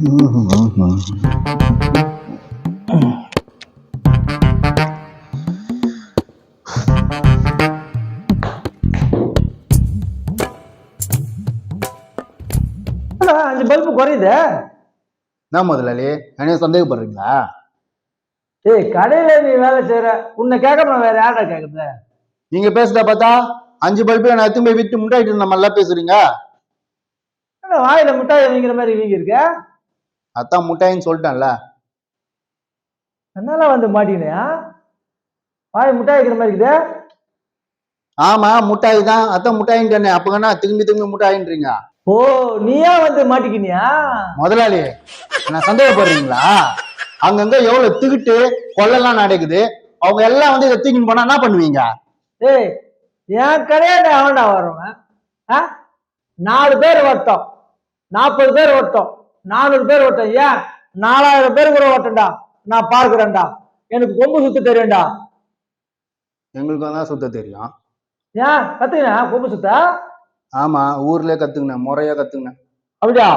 5 bulb குறையுது. என்ன முதலாளி என்ன சந்தேகப்படுறீங்களா? ஏய், கடையில நீ வேலை செய்யற, உன்னை கேட்காம வேற யாரா கேக்குறது? நீங்க பேசுறத பார்த்தா 5 பல்பு நான் எத்துமே விட்டு முட்டாயிட்டு நம்ம எல்லாம் பேசுறீங்க. வாயில முட்டாய் வீங்கிற மாதிரி வீங்கி இருக்க. அதான் முட்டாயின்னு சொல்லிட்டேன்ல. அதனால வந்து மாட்டீங்கயா? வாய் முட்டாய் வைக்கிற மாதிரி இருக்குது. ஆமா முட்டாய் தான், அதான் முட்டாயின்னு அப்பங்கன்னா திரும்பி திரும்பி முட்டாயின்றீங்க. ஓ, நீயா வந்து மாட்டிக்கினியா? முதலாளி நான் சந்தேகப்படுறீங்களா? அங்கங்க எவ்வளவு திகிட்டு கொள்ளலாம் நடக்குது, அவங்க எல்லாம் வந்து இதை தூக்கின்னு போனா என்ன பண்ணுவீங்க? ஏய், என் கடையாண்ட அவன்டா வருவேன். 4 பேர் ஓட்டம், 40 பேர் ஓட்டம், 400 பேர் ஓட்டம், ஏன் 4000 பேர் கூட ஓட்டம்டா. நான் பார்க்கிறேன்டா, எனக்கு கொம்பு சுத்த தெரியும்டா. எங்களுக்கு தான் சுத்த தெரியும். ஏன் கத்துக்கினா கொம்பு சுத்த? ஆமா, ஊர்லயே கத்துக்கினேன், முறையா கத்துக்கினேன். அப்படியா?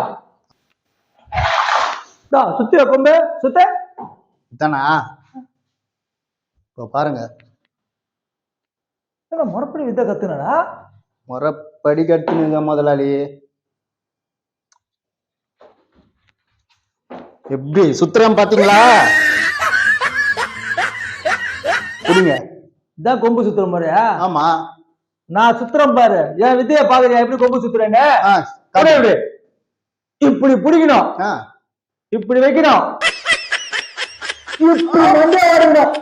சுத்தியா கொம்பு சுத்த தானா? இப்ப பாருங்க, முறைப்படி வித்த கத்துனடா. முறைப்படி கத்துனுங்க முதலாளி. எப்படி சுத்திரம் பாத்தீங்களா? புரியுங்க, இதான் கொம்பு சுத்துற முறையா? ஆமா, நான் சுத்துறேன் பாரு, என் வித்தைய பாக்குறியா எப்படி கொம்பு சுத்துறேன்னு? இப்படி பிடிக்கணும், இப்படி வைக்கணும், இப்படி வந்து வரணும்.